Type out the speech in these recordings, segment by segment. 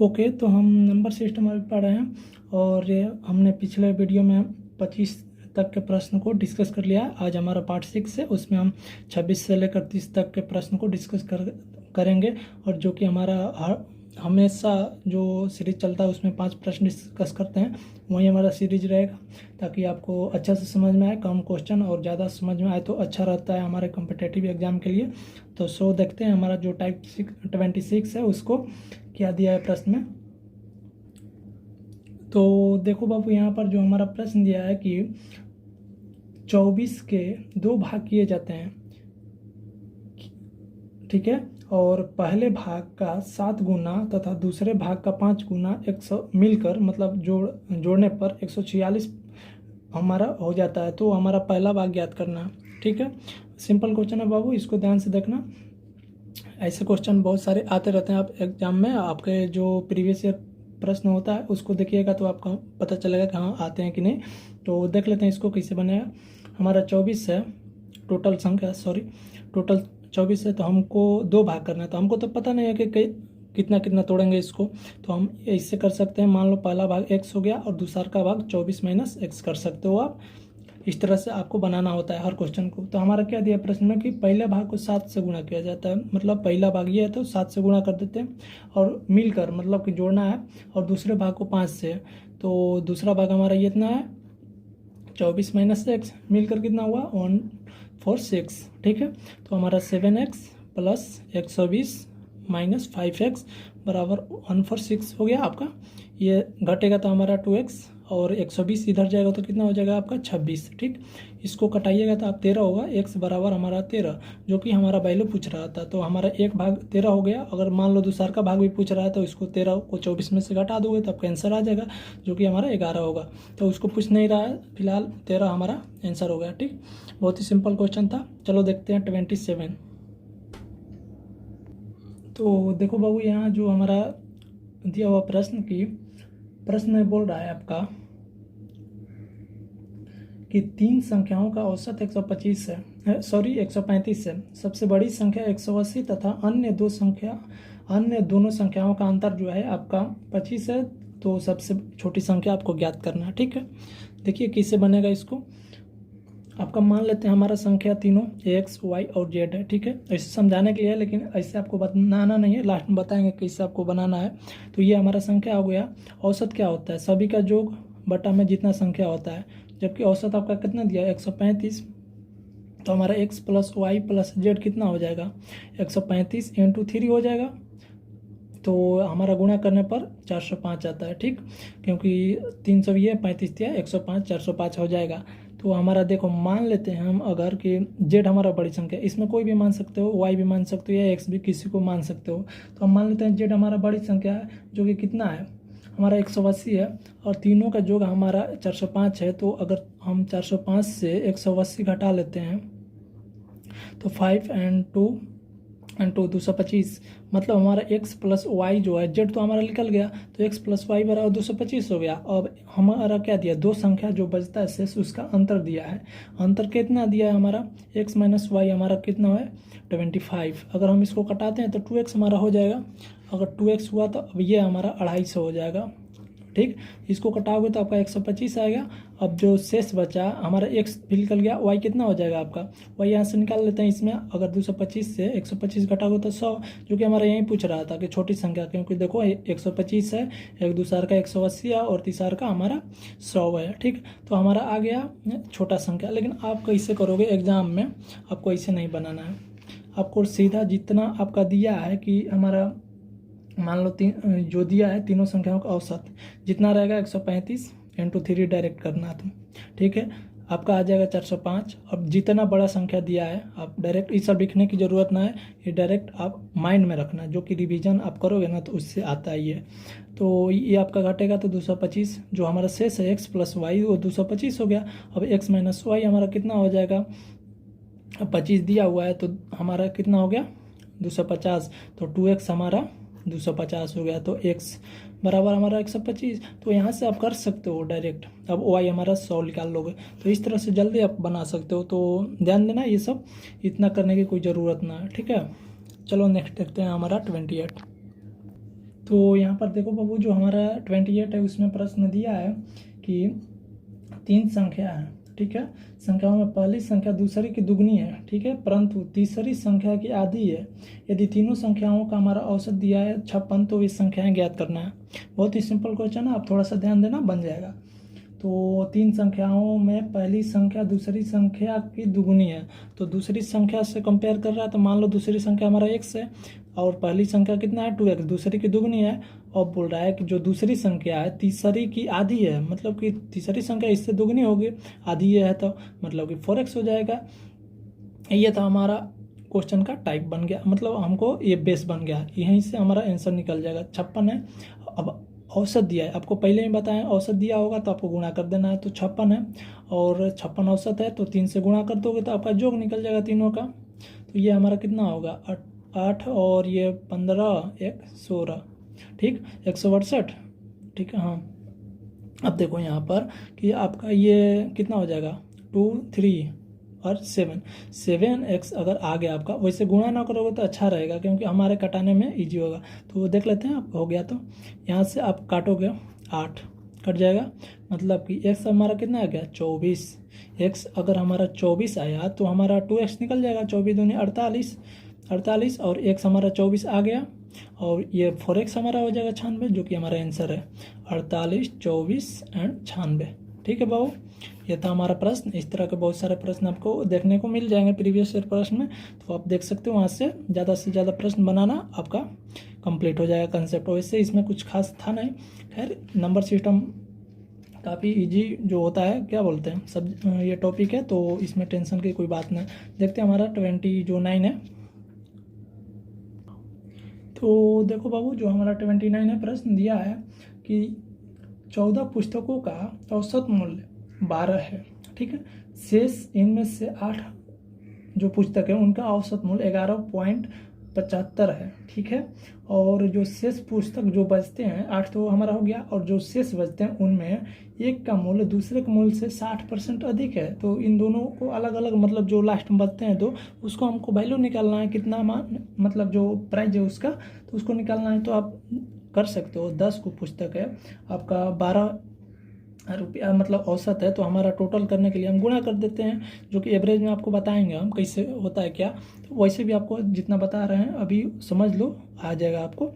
Okay, तो हम number system अभी पढ़ रहे हैं और हमने पिछले वीडियो में 25 तक के प्रश्न को डिस्कस कर लिया। आज हमारा पार्ट 6 है, उसमें हम 26 से लेकर 30 तक के प्रश्न को डिस्कस करेंगे। और जो कि हमारा हमेशा जो सीरीज चलता है उसमें 5 प्रश्न डिस्कस करते हैं, वही हमारा सीरीज रहेगा, ताकि आपको अच्छा से समझ में आए, कम क्वेश्चन और ज़्यादा समझ में आए तो अच्छा रहता है हमारे कॉम्पिटिटिव एग्जाम के लिए। तो देखते हैं हमारा जो टाइप 26 है उसको क्या दिया है प्रश्न में। तो देखो बाबू, यहाँ पर जो हमारा प्रश्न दिया है कि 24 के 2 भाग किए जाते हैं, ठीक है, और पहले भाग का 7 गुना तथा दूसरे भाग का 5 गुना 100 मिलकर मतलब जोड़ने पर 146 हमारा हो जाता है। तो हमारा पहला भाग ज्ञात करना है, ठीक है। सिंपल क्वेश्चन है बाबू, इसको ध्यान से देखना। ऐसे क्वेश्चन बहुत सारे आते रहते हैं आप एग्जाम में। आपके जो प्रीवियस ईयर प्रश्न होता है उसको देखिएगा तो आपको पता चलेगा कि हाँ आते हैं कि नहीं। तो देख लेते हैं इसको कैसे बनेगा। हमारा 24 है टोटल 24 है, तो हमको 2 भाग करना है। तो हमको तो पता नहीं है कि कितना कितना तोड़ेंगे इसको, तो हम इससे कर सकते हैं। मान लो पहला भाग x हो गया और दूसरा का भाग 24 - x कर सकते हो आप। इस तरह से आपको बनाना होता है हर क्वेश्चन को। तो हमारा क्या दिया प्रश्न में कि पहले भाग को 7 से गुणा किया जाता है, मतलब पहला भाग ये है तो 7 से गुणा कर देते हैं और मिलकर मतलब कि जोड़ना है, और दूसरे भाग को 5 से। तो दूसरा भाग हमारा ये इतना है 24 - x, मिलकर कितना हुआ 146, ठीक है। तो हमारा 7x + 120 - 5x बराबर 146 हो गया आपका। ये घटेगा तो हमारा 2x और 120 इधर जाएगा तो कितना हो जाएगा आपका 26, ठीक। इसको कटाइएगा तो आप 13 होगा। x बराबर हमारा 13, जो कि हमारा वैल्यू पूछ रहा था। तो हमारा एक भाग 13 हो गया। अगर मान लो दूसरा का भाग भी पूछ रहा है तो इसको 13 को 24 में से घटा दोगे तो आपका आंसर आ जाएगा, जो कि हमारा 11 होगा। तो उसको पूछ नहीं रहा है, फिलहाल 13 हमारा आंसर हो गया, ठीक। बहुत ही सिंपल क्वेश्चन था। चलो देखते हैं 27। तो देखो बाबू, यहाँ जो हमारा दिया हुआ प्रश्न में बोल रहा है आपका कि 3 संख्याओं का औसत 135 है। सबसे बड़ी संख्या 180 तथा अन्य दोनों संख्याओं का अंतर जो है आपका 25 है। तो सबसे छोटी संख्या आपको ज्ञात करना है, ठीक है। देखिए कैसे बनेगा इसको। आपका मान लेते हैं हमारा संख्या तीनों x, y और z है, ठीक है। ऐसे समझाने के लिए है, लेकिन ऐसे आपको बनाना नहीं है, लास्ट में बताएंगे कैसे आपको बनाना है। तो ये हमारा संख्या हो गया। औसत क्या होता है, सभी का योग बटा में जितना संख्या होता है, जबकि औसत आपका कितना दिया है 135। तो हमारा x + y + z कितना हो जाएगा 135 × 3 हो जाएगा। तो हमारा गुणा करने पर 405 आता है, ठीक, क्योंकि 300 ये 35 दिया 105 405 हो जाएगा। तो हमारा देखो मान लेते हैं हम अगर कि z हमारा बड़ी संख्या, इसमें कोई भी मान सकते हो, y भी मान सकते हो या x भी किसी को मान सकते हो। तो हम मान लेते हैं z हमारा बड़ी संख्या है, जो कि कितना है हमारा 180 है, और तीनों का योग हमारा 405 है। तो अगर हम 405 से 180 घटा लेते हैं तो 5 और 2 225, मतलब हमारा x + y जो है, z तो हमारा निकल गया, तो x + y बराबर 225 हो गया। अब हमारा क्या दिया, 2 संख्या जो बचता है शेष, उसका अंतर दिया है। अंतर कितना दिया है हमारा x - y हमारा कितना है 25। अगर हम इसको कटाते हैं तो 2x हमारा हो जाएगा। अगर 2x हुआ तो अब ये हमारा 250 हो जाएगा, ठीक। इसको कटाओगे तो आपका 125 आएगा। अब जो शेष बचा हमारा x भी निकल गया, y कितना हो जाएगा आपका, y यहाँ से निकाल लेते हैं इसमें। अगर 225 से 125 घटाओगे तो 100, जो कि हमारा यही पूछ रहा था कि छोटी संख्या, क्योंकि देखो 125 है, एक दूसरा का 180 है और तीसरा का हमारा 100 है, ठीक। तो हमारा आ गया छोटा संख्या। लेकिन आप कैसे करोगे एग्जाम में, आपको ऐसे नहीं बनाना है। आपको सीधा जितना आपका दिया है कि हमारा मान लो जो दिया है तीनों संख्याओं का औसत जितना रहेगा 135 × 3 डायरेक्ट करना तुम, ठीक है। आपका आ जाएगा 405। अब जितना बड़ा संख्या दिया है आप डायरेक्ट, ये सब लिखने की ज़रूरत ना है, ये डायरेक्ट आप माइंड में रखना, जो कि रिवीजन आप करोगे ना तो उससे आता है ये। तो ये आपका घटेगा तो 225, जो हमारा शेष है x + y वो 225 हो गया। अब x - y हमारा कितना हो जाएगा, अब 25 दिया हुआ है तो हमारा कितना हो गया 250। तो 2x हमारा 250 हो गया। तो x बराबर हमारा 125। तो यहाँ से आप कर सकते हो डायरेक्ट। अब y हमारा 100 निकाल लोगे, तो इस तरह से जल्दी आप बना सकते हो। तो ध्यान देना, ये सब इतना करने की कोई ज़रूरत ना है, ठीक है। चलो नेक्स्ट देखते हैं हमारा 28। तो यहाँ पर देखो बाबू, जो हमारा 28 है उसमें प्रश्न दिया है कि 3 संख्या है, ठीक है। संख्याओं में पहली संख्या दूसरी की दुगनी है, ठीक है, परंतु तीसरी संख्या की आधी है। यदि तीनों संख्याओं का हमारा औसत दिया है 56, तो ये संख्याएं ज्ञात करना है। बहुत ही सिंपल क्वेश्चन है, आप थोड़ा सा ध्यान देना, बन जाएगा। तो 3 संख्याओं में पहली संख्या दूसरी संख्या की दुगनी है, तो दूसरी संख्या से कंपेयर कर रहा है, तो मान लो दूसरी संख्या हमारा x है और पहली संख्या कितना है 2x, दूसरी की दुगनी है। और बोल रहा है कि जो दूसरी संख्या है तीसरी की आधी है, मतलब कि तीसरी संख्या इससे दुगनी होगी, आधी है तो मतलब कि 4x हो जाएगा। ये था हमारा क्वेश्चन का टाइप बन गया, मतलब हमको ये बेस बन गया, यहीं से हमारा आंसर निकल जाएगा। 56 है। अब औसत दिया है, आपको पहले ही बताएं, औसत दिया होगा तो आपको गुणा कर देना है, तो 56 है और 56 औसत है, तो 3 से गुणा कर दोगे तो आपका योग निकल जाएगा तीनों का। तो ये हमारा कितना होगा 8 और ये 15, 1 16, ठीक, 168, ठीक है। हाँ, अब देखो यहाँ पर कि आपका ये कितना हो जाएगा 2 3 और 7x अगर आ गया आपका, वैसे गुणा ना करोगे तो अच्छा रहेगा क्योंकि हमारे कटाने में इजी होगा। तो देख लेते हैं, आप हो गया तो यहाँ से आप काटोगे 8 कट जाएगा, मतलब कि x हमारा कितना आ गया 24। x अगर हमारा 24 आया तो हमारा 2x निकल जाएगा, 24 दूनी 48 और x हमारा 24 आ गया और ये 4x हमारा हो जाएगा 96, जो कि हमारा आंसर है 48, 24 एंड 96, ठीक है बाबू। ये था हमारा प्रश्न। इस तरह के बहुत सारे प्रश्न आपको देखने को मिल जाएंगे प्रीवियस ईयर प्रश्न में, तो आप देख सकते हो, वहाँ से ज़्यादा प्रश्न बनाना आपका कंप्लीट हो जाएगा कंसेप्ट। वैसे इसमें कुछ खास था नहीं, खैर नंबर सिस्टम काफ़ी इजी जो होता है, क्या बोलते हैं सब, ये टॉपिक है तो इसमें टेंशन की कोई बात नहीं। देखते हैं हमारा 29 है। तो देखो बाबू, जो हमारा 29 है, प्रश्न दिया है कि 14 पुस्तकों का औसत मूल्य 12 है, ठीक है। शेष इनमें से 8 जो पुस्तक है उनका औसत मूल्य 11.75 है, ठीक है। और जो शेष पुस्तक जो बचते हैं 8 तो हमारा हो गया, और जो शेष बचते हैं उनमें एक का मूल्य दूसरे के मूल्य से 60% अधिक है। तो इन दोनों को अलग अलग, मतलब जो लास्ट में बचते हैं दो, उसको हमको वैल्यू निकालना है, कितना मतलब जो प्राइस है उसका, तो उसको निकालना है। तो आप कर सकते हो, 10 को पुस्तक है आपका 12 रुपया मतलब औसत है, तो हमारा टोटल करने के लिए हम गुणा कर देते हैं, जो कि एवरेज में आपको बताएंगे हम कैसे होता है क्या। तो वैसे भी आपको जितना बता रहे हैं अभी समझ लो, आ जाएगा आपको।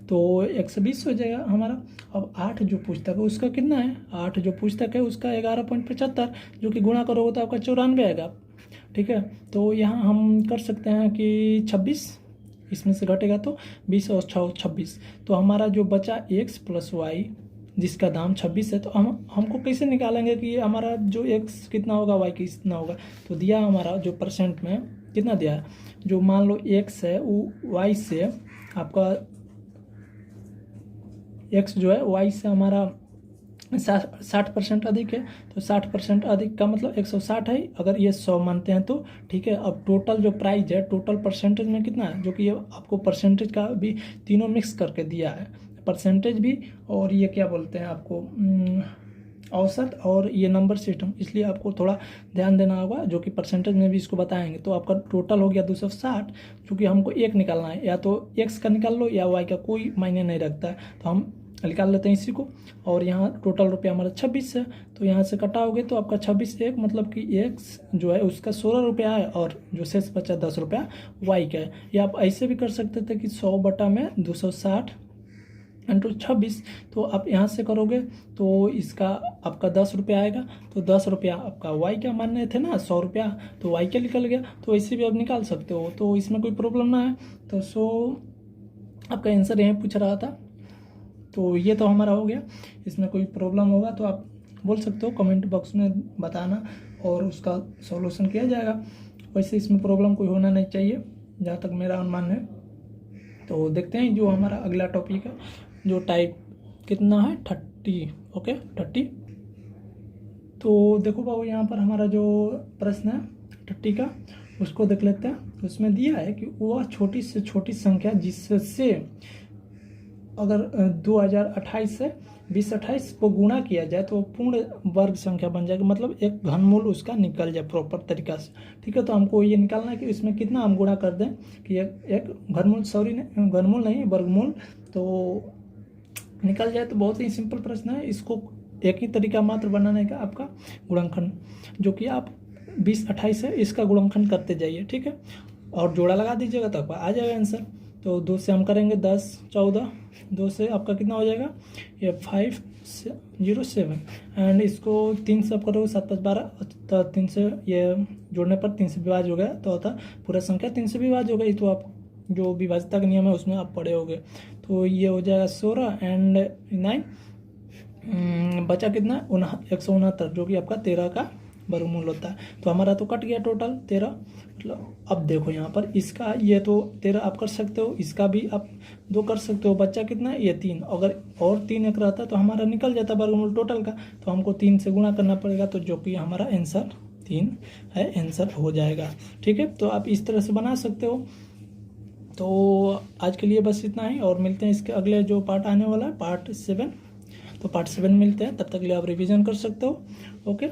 तो 120 हो जाएगा हमारा। अब 8 जो पुस्तक है उसका कितना है, 8 जो पुस्तक है उसका 11.75, जो कि गुणा करोगे तो आपका 94 आएगा, ठीक है। तो यहाँ हम कर सकते हैं कि 26 इसमें से घटेगा तो 20 और 6 26, तो हमारा जो बचा x + y जिसका दाम 26 है, तो हमको कैसे निकालेंगे कि हमारा जो x कितना होगा y कितना होगा। तो दिया हमारा जो परसेंट में कितना दिया है, जो मान लो x है वो y से आपका x जो है y से हमारा 60% अधिक है, तो 60% अधिक का मतलब 160 है, अगर ये 100 मानते हैं तो, ठीक है। अब टोटल जो प्राइस है, टोटल परसेंटेज में कितना है, जो कि ये आपको परसेंटेज का भी तीनों मिक्स करके दिया है, परसेंटेज भी और ये क्या बोलते हैं आपको औसत और ये नंबर सिस्टम, इसलिए आपको थोड़ा ध्यान देना होगा, जो कि परसेंटेज में भी इसको बताएंगे। तो आपका टोटल हो गया 260, क्योंकि हमको एक निकालना है, या तो x का निकाल लो या y का, कोई मायने नहीं रखता है, तो हम निकाल लेते हैं इसी को। और यहाँ टोटल रुपया हमारा 26 है, तो यहाँ से कटाओगे तो आपका 26 एक, मतलब कि x जो है उसका 16 रुपया है, और जो शेष बचा 10 रुपया y का है। या आप ऐसे भी कर सकते थे कि 100 बटा में 260 इंटू 26, तो आप यहाँ से करोगे तो इसका आपका 10 रुपया आएगा, तो 10 रुपया आपका y क्या मानने थे ना, 100 रुपया, तो y क्या निकल गया। तो ऐसे भी आप निकाल सकते हो, तो इसमें कोई प्रॉब्लम ना है। तो आपका आंसर यहीं पूछ रहा था, तो ये तो हमारा हो गया। इसमें कोई प्रॉब्लम होगा तो आप बोल सकते हो, कमेंट बॉक्स में बताना और उसका सॉल्यूशन किया जाएगा। वैसे इसमें प्रॉब्लम कोई होना नहीं चाहिए, जहाँ तक मेरा अनुमान है। तो देखते हैं जो हमारा अगला टॉपिक है, जो टाइप कितना है 30, ओके 30। तो देखो बाबू, यहाँ पर हमारा जो प्रश्न है 30 का, उसको देख लेते हैं। उसमें दिया है कि वह छोटी से छोटी संख्या जिससे अगर 2028 से 2028 को गुणा किया जाए तो पूर्ण वर्ग संख्या बन जाएगी, मतलब एक घनमूल उसका निकल जाए प्रॉपर तरीका से, ठीक है। तो हमको ये निकालना है कि इसमें कितना हम गुणा कर दें कि एक घनमूल, घनमूल नहीं वर्गमूल। तो निकल जाए तो बहुत ही सिंपल प्रश्न है। इसको एक ही तरीका मात्र बनाने का आपका गुणनखंड, जो कि आप 20-28 है, इसका गुणनखंड करते जाइए, ठीक है, और जोड़ा लगा दीजिएगा तो आपका आ जाएगा आंसर। तो 2 से हम करेंगे 10, 14, 2 से आपका कितना हो जाएगा ये 507, एंड इसको 3 से आप करोगे 7, 5, 12, तो 3 से ये जोड़ने पर 3 से विभाज्य हो गया, तो होता पूरा संख्या 3 से विभाज्य हो गई। तो आप जो विभाज्यता का नियम है उसमें आप पढ़े होगे। तो ये हो जाएगा 16 एंड 9, बचा कितना 169, जो कि आपका 13 का वर्गमूल होता है। तो हमारा तो कट गया टोटल 13। मतलब अब देखो यहाँ पर इसका ये तो 13 आप कर सकते हो, इसका भी आप 2 कर सकते हो, बच्चा कितना है ये 3। अगर और 3 एक रहता तो हमारा निकल जाता वर्गमूल टोटल का, तो हमको 3 से गुणा करना पड़ेगा, तो जो कि हमारा आंसर 3 है, आंसर हो जाएगा, ठीक है। तो आप इस तरह से बना सकते हो। तो आज के लिए बस इतना ही, और मिलते हैं इसके अगले जो पार्ट आने वाला है, पार्ट 7। तो पार्ट 7 मिलते हैं, तब तक के लिए आप रिवीजन कर सकते हो। ओके।